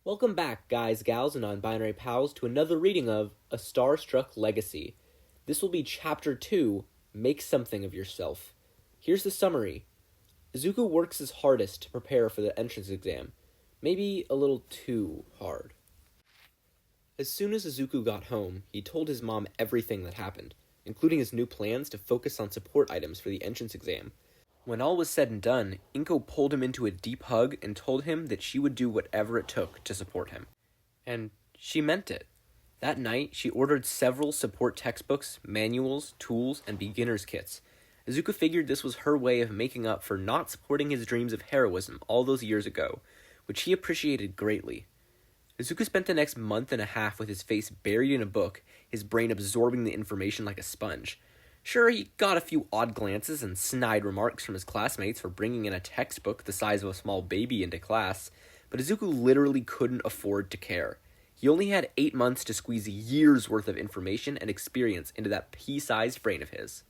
Welcome back, guys, gals, and non-binary pals, to another reading of A Starstruck Legacy. This will be Chapter 2, Make Something of Yourself. Here's the summary. Izuku works his hardest to prepare for the entrance exam. Maybe a little too hard. As soon as Izuku got home, he told his mom everything that happened, including his new plans to focus on support items for the entrance exam. When all was said and done, Inko pulled him into a deep hug and told him that she would do whatever it took to support him. And she meant it. That night, she ordered several support textbooks, manuals, tools, and beginner's kits. Izuku figured this was her way of making up for not supporting his dreams of heroism all those years ago, which he appreciated greatly. Izuku spent the next month and a half with his face buried in a book, his brain absorbing the information like a sponge. Sure, he got a few odd glances and snide remarks from his classmates for bringing in a textbook the size of a small baby into class, but Izuku literally couldn't afford to care. He only had 8 months to squeeze a year's worth of information and experience into that pea-sized brain of his.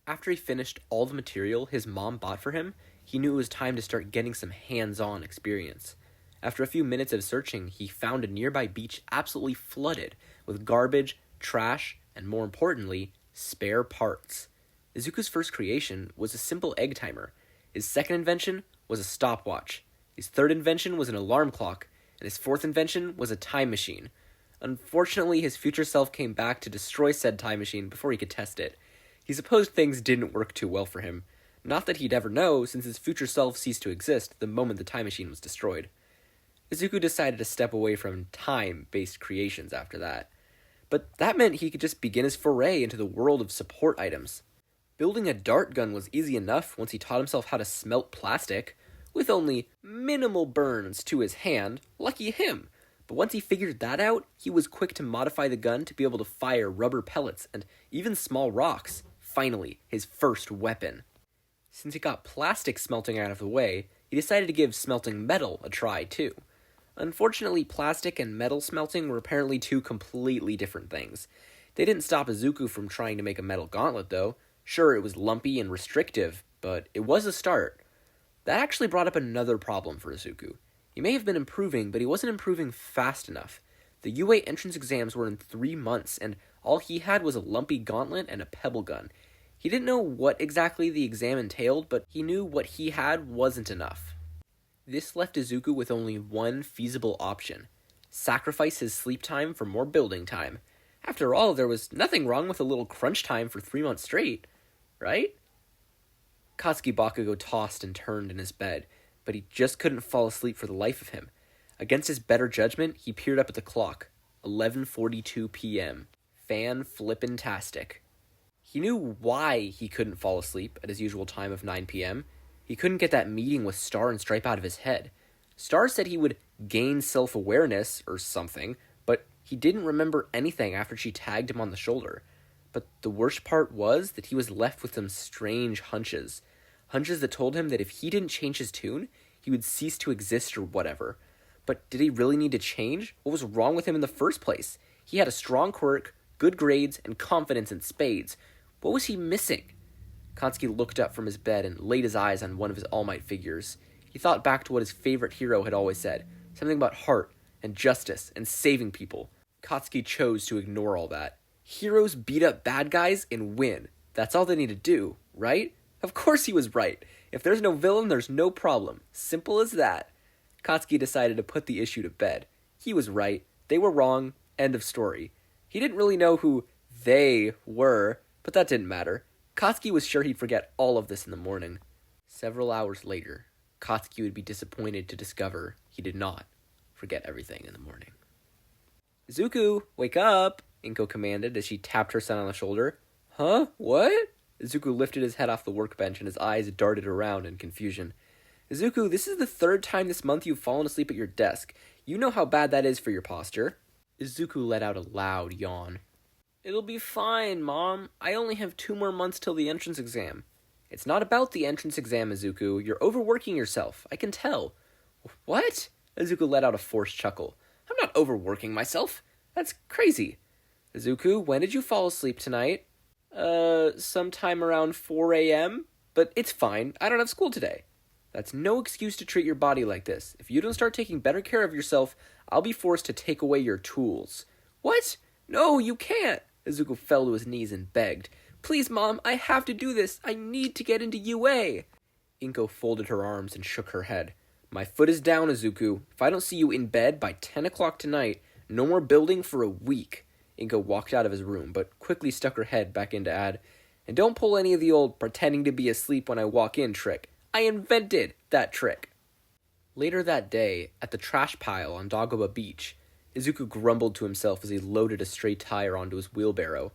After he finished all the material his mom bought for him, he knew it was time to start getting some hands-on experience. After a few minutes of searching, he found a nearby beach absolutely flooded with garbage, trash, and more importantly, spare parts. Izuku's first creation was a simple egg timer. His second invention was a stopwatch. His third invention was an alarm clock, and his fourth invention was a time machine. Unfortunately, his future self came back to destroy said time machine before he could test it. He supposed things didn't work too well for him. Not that he'd ever know, since his future self ceased to exist the moment the time machine was destroyed. Izuku decided to step away from time-based creations after that. But that meant he could just begin his foray into the world of support items. Building a dart gun was easy enough once he taught himself how to smelt plastic, with only minimal burns to his hand. Lucky him! But once he figured that out, he was quick to modify the gun to be able to fire rubber pellets and even small rocks. Finally, his first weapon. Since he got plastic smelting out of the way, he decided to give smelting metal a try too. Unfortunately, plastic and metal smelting were apparently two completely different things. They didn't stop Izuku from trying to make a metal gauntlet, though. Sure, it was lumpy and restrictive, but it was a start. That actually brought up another problem for Izuku. He may have been improving, but he wasn't improving fast enough. The UA entrance exams were in 3 months, and all he had was a lumpy gauntlet and a pebble gun. He didn't know what exactly the exam entailed, but he knew what he had wasn't enough. This left Izuku with only one feasible option: sacrifice his sleep time for more building time. After all, there was nothing wrong with a little crunch time for 3 months straight, right? Katsuki Bakugo tossed and turned in his bed, but he just couldn't fall asleep for the life of him. Against his better judgment, he peered up at the clock. 11:42 p.m. Fan-flippin-tastic. He knew why he couldn't fall asleep at his usual time of 9 p.m., He couldn't get that meeting with Star and Stripe out of his head. Star said he would gain self-awareness or something, but he didn't remember anything after she tagged him on the shoulder. But the worst part was that he was left with some strange hunches. Hunches that told him that if he didn't change his tune, he would cease to exist or whatever. But did he really need to change? What was wrong with him in the first place? He had a strong quirk, good grades, and confidence in spades. What was he missing? Katsuki looked up from his bed and laid his eyes on one of his All Might figures. He thought back to what his favorite hero had always said, something about heart and justice and saving people. Katsuki chose to ignore all that. Heroes beat up bad guys and win. That's all they need to do, right? Of course he was right. If there's no villain, there's no problem. Simple as that. Katsuki decided to put the issue to bed. He was right. They were wrong. End of story. He didn't really know who they were, but that didn't matter. Katsuki was sure he'd forget all of this in the morning. Several hours later, Katsuki would be disappointed to discover he did not forget everything in the morning. "Izuku, wake up!" Inko commanded as she tapped her son on the shoulder. "Huh? What?" Izuku lifted his head off the workbench and his eyes darted around in confusion. "Izuku, this is the 3rd time this month you've fallen asleep at your desk. You know how bad that is for your posture." Izuku let out a loud yawn. "It'll be fine, Mom. I only have 2 more months till the entrance exam." "It's not about the entrance exam, Izuku. You're overworking yourself. I can tell." "What?" Izuku let out a forced chuckle. "I'm not overworking myself. That's crazy." "Izuku, when did you fall asleep tonight?" Sometime around 4 a.m. But it's fine. I don't have school today." "That's no excuse to treat your body like this. If you don't start taking better care of yourself, I'll be forced to take away your tools." "What? No, you can't!" Izuku fell to his knees and begged. "Please, Mom, I have to do this. I need to get into UA." Inko folded her arms and shook her head. "My foot is down, Izuku. If I don't see you in bed by 10 o'clock tonight, no more building for a week." Inko walked out of his room, but quickly stuck her head back in to add, "And don't pull any of the old pretending to be asleep when I walk in trick. I invented that trick." Later that day, at the trash pile on Dagobah Beach, Izuku grumbled to himself as he loaded a stray tire onto his wheelbarrow.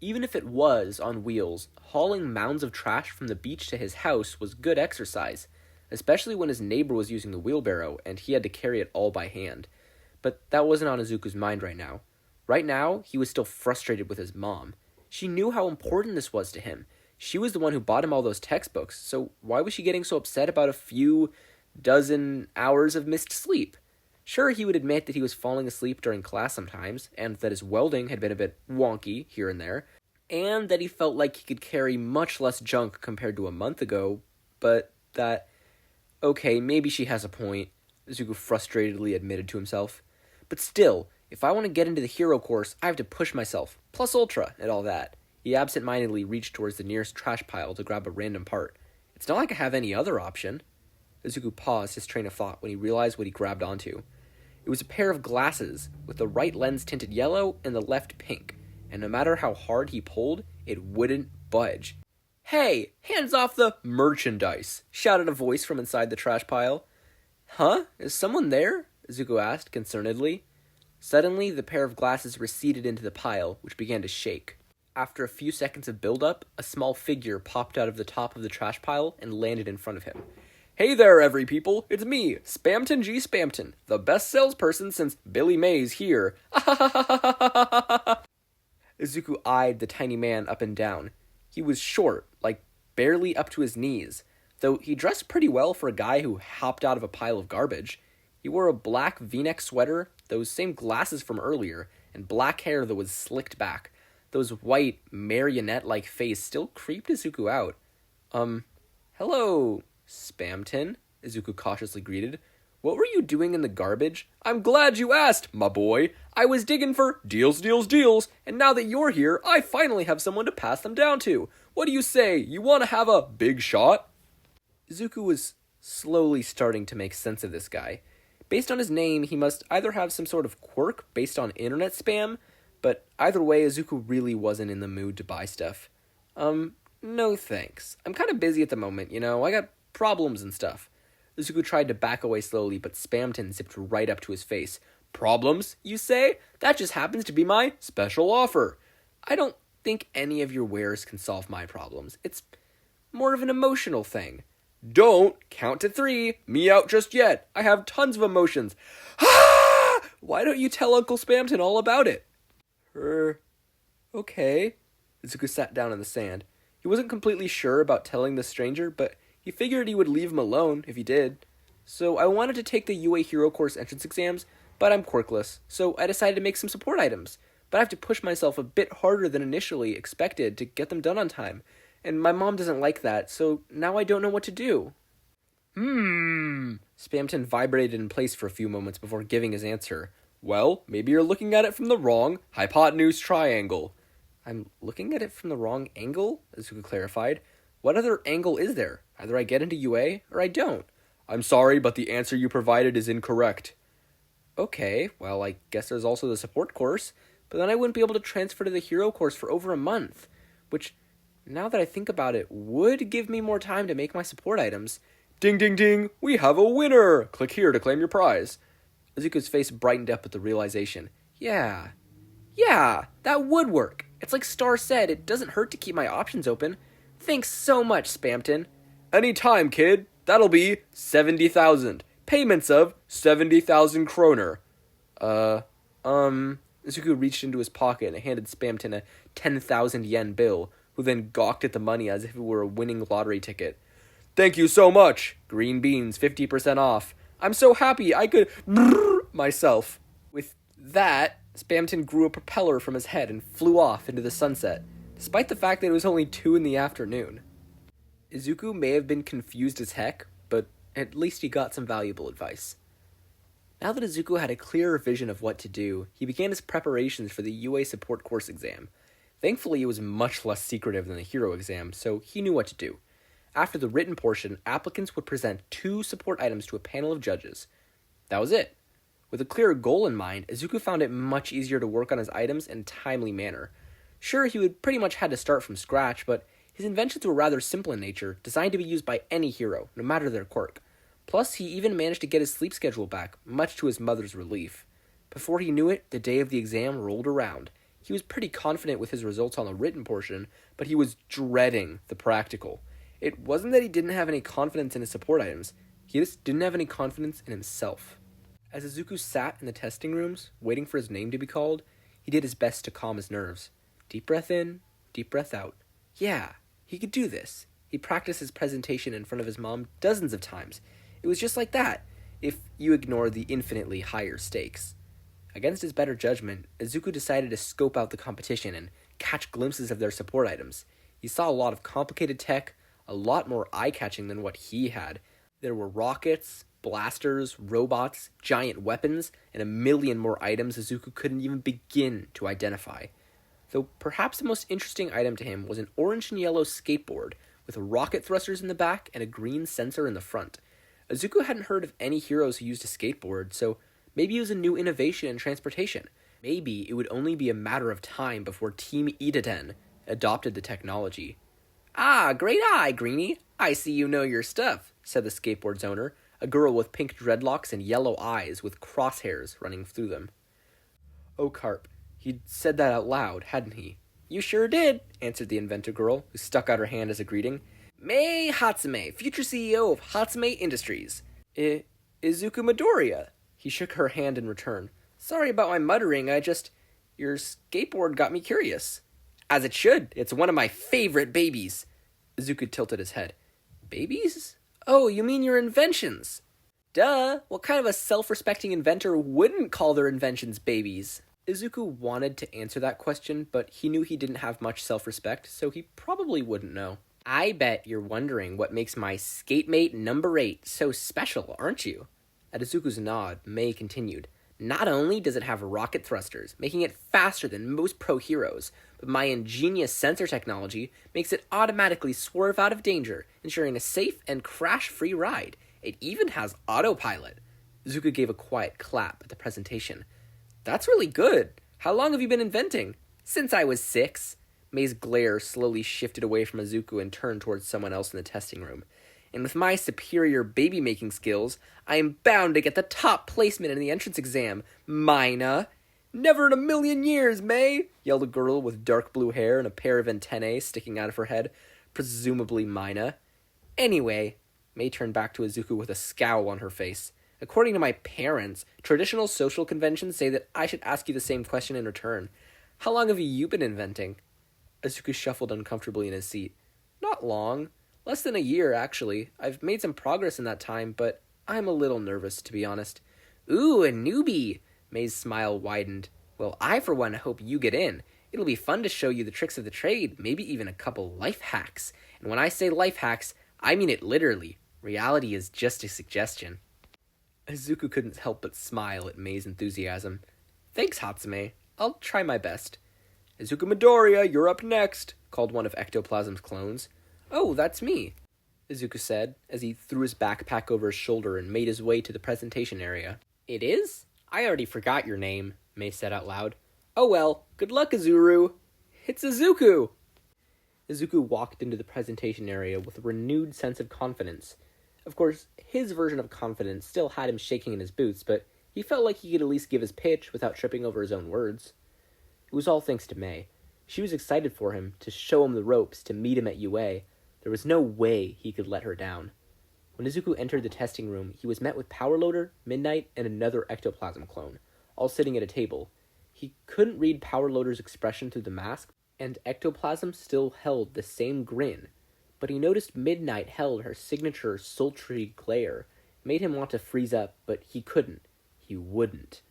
Even if it was on wheels, hauling mounds of trash from the beach to his house was good exercise, especially when his neighbor was using the wheelbarrow and he had to carry it all by hand. But that wasn't on Izuku's mind right now. Right now, he was still frustrated with his mom. She knew how important this was to him. She was the one who bought him all those textbooks, so why was she getting so upset about a few dozen hours of missed sleep? Sure, he would admit that he was falling asleep during class sometimes, and that his welding had been a bit wonky here and there, and that he felt like he could carry much less junk compared to a month ago, but that... Okay, maybe she has a point, Izuku frustratedly admitted to himself. But still, if I want to get into the hero course, I have to push myself, plus ultra, and all that. He absent-mindedly reached towards the nearest trash pile to grab a random part. It's not like I have any other option. Izuku paused his train of thought when he realized what he grabbed onto. It was a pair of glasses, with the right lens tinted yellow and the left pink, and no matter how hard he pulled, it wouldn't budge. "Hey, hands off the merchandise!" shouted a voice from inside the trash pile. "Huh? Is someone there?" Izuku asked, concernedly. Suddenly, the pair of glasses receded into the pile, which began to shake. After a few seconds of build-up, a small figure popped out of the top of the trash pile and landed in front of him. "Hey there, every people! It's me, Spamton G. Spamton, the best salesperson since Billy Mays here." Izuku eyed the tiny man up and down. He was short, like barely up to his knees, though he dressed pretty well for a guy who hopped out of a pile of garbage. He wore a black V-neck sweater, those same glasses from earlier, and black hair that was slicked back. Those white, marionette-like face still creeped Izuku out. Hello, Spamton," Izuku cautiously greeted. "What were you doing in the garbage?" "I'm glad you asked, my boy. I was digging for deals, and now that you're here, I finally have someone to pass them down to. What do you say? You want to have a big shot?" Izuku was slowly starting to make sense of this guy. Based on his name, he must either have some sort of quirk based on internet spam, but either way, Izuku really wasn't in the mood to buy stuff. No thanks. I'm kind of busy at the moment, you know, I got problems and stuff." Izuku tried to back away slowly, but Spamton zipped right up to his face. "Problems, you say? That just happens to be my special offer. I don't think any of your wares can solve my problems. It's more of an emotional thing." "Don't count to 3. Me out just yet. I have tons of emotions." "Ah! Why don't you tell Uncle Spamton all about it?" Okay. Izuku sat down in the sand. He wasn't completely sure about telling the stranger, but he figured he would leave him alone if he did. "So I wanted to take the UA Hero Course entrance exams, but I'm quirkless, so I decided to make some support items. But I have to push myself a bit harder than initially expected to get them done on time. And my mom doesn't like that, so now I don't know what to do." Spamton vibrated in place for a few moments before giving his answer. "Well, maybe you're looking at it from the wrong hypotenuse triangle." "I'm looking at it from the wrong angle?" Izuku clarified. "What other angle is there? Either I get into UA, or I don't." "I'm sorry, but the answer you provided is incorrect." "Okay, well, I guess there's also the support course, but then I wouldn't be able to transfer to the hero course for over a month, which, now that I think about it, would give me more time to make my support items." "Ding, ding, ding! We have a winner! Click here to claim your prize." Izuku's face brightened up at the realization. Yeah, that would work. It's like Star said, it doesn't hurt to keep my options open. Thanks so much, Spamton." "Anytime, kid. That'll be 70,000. Payments of 70,000 kroner." Izuku reached into his pocket and handed Spamton a 10,000 yen bill, who then gawked at the money as if it were a winning lottery ticket. "Thank you so much. Green beans, 50% off. I'm so happy I could myself." With that, Spamton grew a propeller from his head and flew off into the sunset, despite the fact that it was only 2 in the afternoon. Izuku may have been confused as heck, but at least he got some valuable advice. Now that Izuku had a clearer vision of what to do, he began his preparations for the UA support course exam. Thankfully, it was much less secretive than the hero exam, so he knew what to do. After the written portion, applicants would present 2 support items to a panel of judges. That was it. With a clearer goal in mind, Izuku found it much easier to work on his items in a timely manner. Sure, he would pretty much had to start from scratch, but his inventions were rather simple in nature, designed to be used by any hero, no matter their quirk. Plus, he even managed to get his sleep schedule back, much to his mother's relief. Before he knew it, the day of the exam rolled around. He was pretty confident with his results on the written portion, but he was dreading the practical. It wasn't that he didn't have any confidence in his support items, he just didn't have any confidence in himself. As Izuku sat in the testing rooms, waiting for his name to be called, he did his best to calm his nerves. Deep breath in, deep breath out. Yeah, he could do this. He practiced his presentation in front of his mom dozens of times. It was just like that, if you ignore the infinitely higher stakes. Against his better judgment, Izuku decided to scope out the competition and catch glimpses of their support items. He saw a lot of complicated tech, a lot more eye-catching than what he had. There were rockets, blasters, robots, giant weapons, and a million more items Izuku couldn't even begin to identify. Though perhaps the most interesting item to him was an orange and yellow skateboard with rocket thrusters in the back and a green sensor in the front. Izuku hadn't heard of any heroes who used a skateboard, so maybe it was a new innovation in transportation. Maybe it would only be a matter of time before Team Itaten adopted the technology. Ah, great eye, Greenie. I see you know your stuff, said the skateboard's owner, a girl with pink dreadlocks and yellow eyes with crosshairs running through them. Oh, Carp, he'd said that out loud, hadn't he? You sure did, answered the inventor girl, who stuck out her hand as a greeting. Mei Hatsume, future CEO of Hatsume Industries. Izuku Midoriya. He shook her hand in return. Sorry about my muttering, your skateboard got me curious. As it should, it's one of my favorite babies. Izuku tilted his head. Babies? Oh, you mean your inventions? Duh, what kind of a self-respecting inventor wouldn't call their inventions babies? Izuku wanted to answer that question, but he knew he didn't have much self-respect, so he probably wouldn't know. I bet you're wondering what makes my skatemate number 8 so special, aren't you? At Izuku's nod, Mei continued. Not only does it have rocket thrusters, making it faster than most pro heroes, but my ingenious sensor technology makes it automatically swerve out of danger, ensuring a safe and crash-free ride. It even has autopilot. Izuku gave a quiet clap at the presentation. That's really good. How long have you been inventing? Since I was 6. Mei's glare slowly shifted away from Izuku and turned towards someone else in the testing room. And with my superior baby-making skills, I am bound to get the top placement in the entrance exam, Mina. Never in a million years, Mei, yelled a girl with dark blue hair and a pair of antennae sticking out of her head, presumably Mina. Anyway, Mei turned back to Izuku with a scowl on her face. According to my parents, traditional social conventions say that I should ask you the same question in return. How long have you been inventing? Izuku shuffled uncomfortably in his seat. Not long. Less than a year, actually. I've made some progress in that time, but I'm a little nervous, to be honest. Ooh, a newbie! Mei's smile widened. Well, I, for one, hope you get in. It'll be fun to show you the tricks of the trade, maybe even a couple life hacks. And when I say life hacks, I mean it literally. Reality is just a suggestion. Izuku couldn't help but smile at Mei's enthusiasm. Thanks, Hatsume. I'll try my best. Izuku Midoriya, you're up next, called one of Ectoplasm's clones. Oh, that's me, Izuku said, as he threw his backpack over his shoulder and made his way to the presentation area. It is? I already forgot your name, Mei said out loud. Oh well, good luck, Izuru. It's Izuku! Izuku walked into the presentation area with a renewed sense of confidence. Of course, his version of confidence still had him shaking in his boots, but he felt like he could at least give his pitch without tripping over his own words. It was all thanks to Mei. She was excited for him, to show him the ropes, to meet him at UA. There was no way he could let her down. When Izuku entered the testing room, he was met with Power Loader, Midnight, and another Ectoplasm clone, all sitting at a table. He couldn't read Power Loader's expression through the mask, and Ectoplasm still held the same grin, but he noticed Midnight held her signature sultry glare. It made him want to freeze up, but he couldn't. He wouldn't.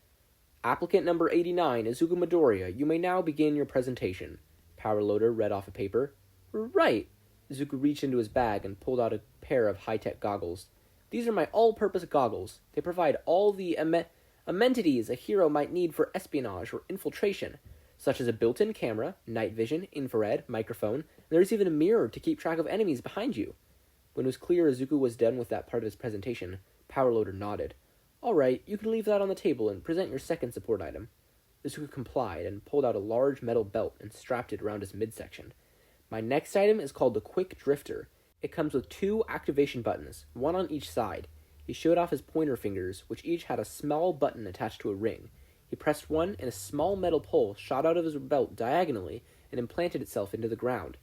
Applicant number 89, Izuku Midoriya, you may now begin your presentation. Power Loader read off a paper. Right. Izuku reached into his bag and pulled out a pair of high-tech goggles. These are my all-purpose goggles. They provide all the Amenities a hero might need for espionage or infiltration, such as a built-in camera, night vision, infrared, microphone, and there's even a mirror to keep track of enemies behind you. When it was clear Izuku was done with that part of his presentation, Powerloader nodded. Alright, you can leave that on the table and present your second support item. Izuku complied and pulled out a large metal belt and strapped it around his midsection. My next item is called the Quick Drifter. It comes with 2 activation buttons, one on each side. He showed off his pointer fingers, which each had a small button attached to a ring. He pressed one, and a small metal pole shot out of his belt diagonally and implanted itself into the ground.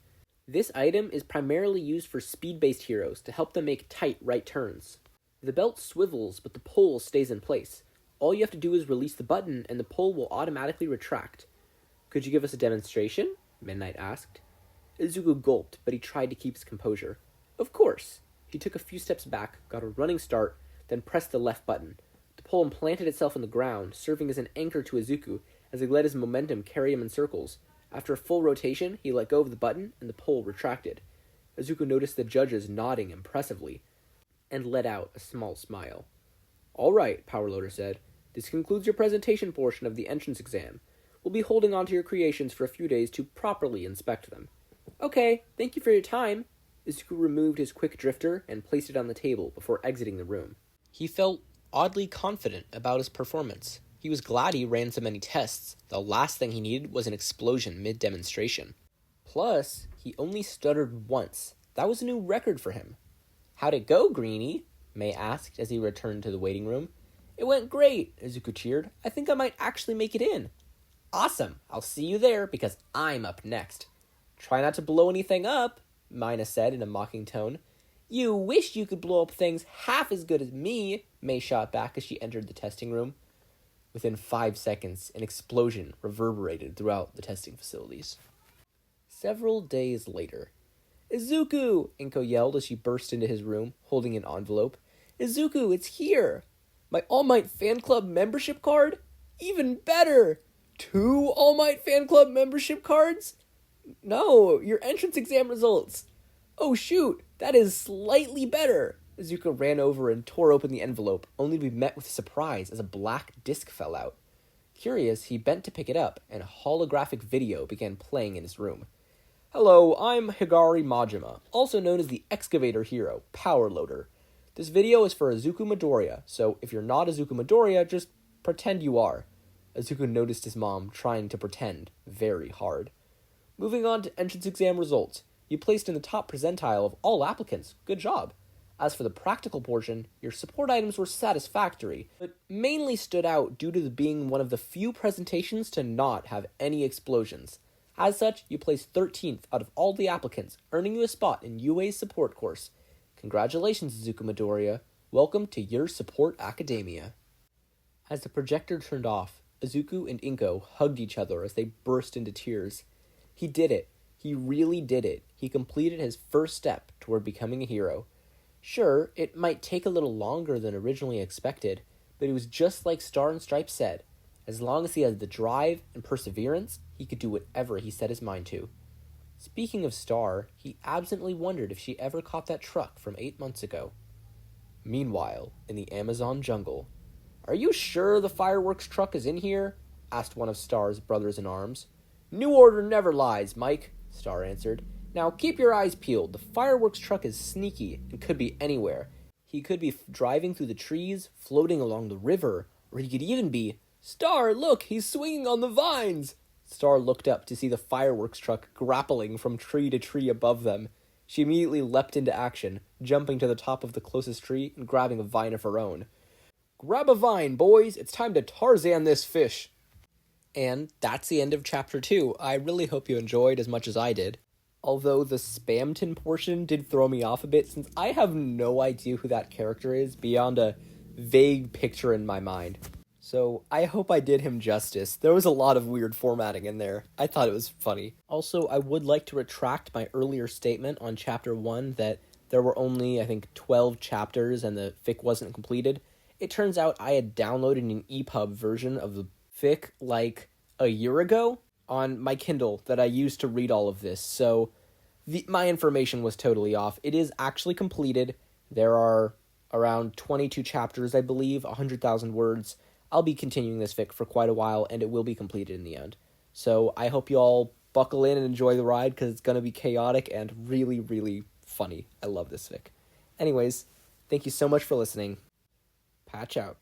This item is primarily used for speed-based heroes to help them make tight right turns. The belt swivels, but the pole stays in place. All you have to do is release the button, and the pole will automatically retract. Could you give us a demonstration? Midnight asked. Izuku gulped, but he tried to keep his composure. Of course. He took a few steps back, got a running start, then pressed the left button. The pole implanted itself in the ground, serving as an anchor to Izuku as he let his momentum carry him in circles. After a full rotation, he let go of the button, and the pole retracted. Izuku noticed the judges nodding impressively, and let out a small smile. All right, Powerloader said. This concludes your presentation portion of the entrance exam. We'll be holding on to your creations for a few days to properly inspect them. Okay, thank you for your time. Izuku removed his quick drifter and placed it on the table before exiting the room. He felt oddly confident about his performance. He was glad he ran so many tests. The last thing he needed was an explosion mid-demonstration. Plus, he only stuttered once. That was a new record for him. How'd it go, Greenie? May asked as he returned to the waiting room. It went great, Izuku cheered. I think I might actually make it in. Awesome. I'll see you there because I'm up next. Try not to blow anything up, Mina said in a mocking tone. You wish you could blow up things half as good as me, May shot back as she entered the testing room. Within 5 seconds, an explosion reverberated throughout the testing facilities. Several days later. Izuku! Inko yelled as she burst into his room, holding an envelope. Izuku, it's here! My All Might Fan Club membership card? Even better! 2 All Might Fan Club membership cards? No, your entrance exam results. Oh shoot, that is slightly better. Izuku ran over and tore open the envelope, only to be met with surprise as a black disc fell out. Curious, he bent to pick it up, and a holographic video began playing in his room. Hello, I'm Higari Majima, also known as the Excavator Hero, Powerloader. This video is for Izuku Midoriya, so if you're not Izuku Midoriya, just pretend you are. Izuku noticed his mom trying to pretend very hard. Moving on to entrance exam results. You placed in the top percentile of all applicants. Good job. As for the practical portion, your support items were satisfactory, but mainly stood out due to being one of the few presentations to not have any explosions. As such, you placed 13th out of all the applicants, earning you a spot in UA's support course. Congratulations, Izuku Midoriya. Welcome to your support academia. As the projector turned off, Izuku and Inko hugged each other as they burst into tears. He did it. He really did it. He completed his first step toward becoming a hero. Sure, it might take a little longer than originally expected, but it was just like Star and Stripe said. As long as he had the drive and perseverance, he could do whatever he set his mind to. Speaking of Star, he absently wondered if she ever caught that truck from 8 months ago. Meanwhile, in the Amazon jungle. Are you sure the fireworks truck is in here? Asked one of Star's brothers-in-arms. New Order never lies, Mike, Star answered. Now keep your eyes peeled. The fireworks truck is sneaky and could be anywhere. He could be driving through the trees, floating along the river, or he could even be... Star, look, he's swinging on the vines! Star looked up to see the fireworks truck grappling from tree to tree above them. She immediately leapt into action, jumping to the top of the closest tree and grabbing a vine of her own. Grab a vine, boys! It's time to Tarzan this fish! And that's the end of Chapter 2. I really hope you enjoyed as much as I did. Although the Spamton portion did throw me off a bit, since I have no idea who that character is beyond a vague picture in my mind. So I hope I did him justice. There was a lot of weird formatting in there. I thought it was funny. Also, I would like to retract my earlier statement on Chapter 1 that there were only, I think, 12 chapters and the fic wasn't completed. It turns out I had downloaded an EPUB version of the fic like a year ago on my Kindle that I used to read all of this, so my information was totally off. It is actually completed. There are around 22 chapters, I believe, 100,000 words. I'll be continuing this fic for quite a while, and it will be completed in the end. So I hope you all buckle in and enjoy the ride, because it's going to be chaotic and really, really funny. I love this fic. Anyways, thank you so much for listening. Patch out.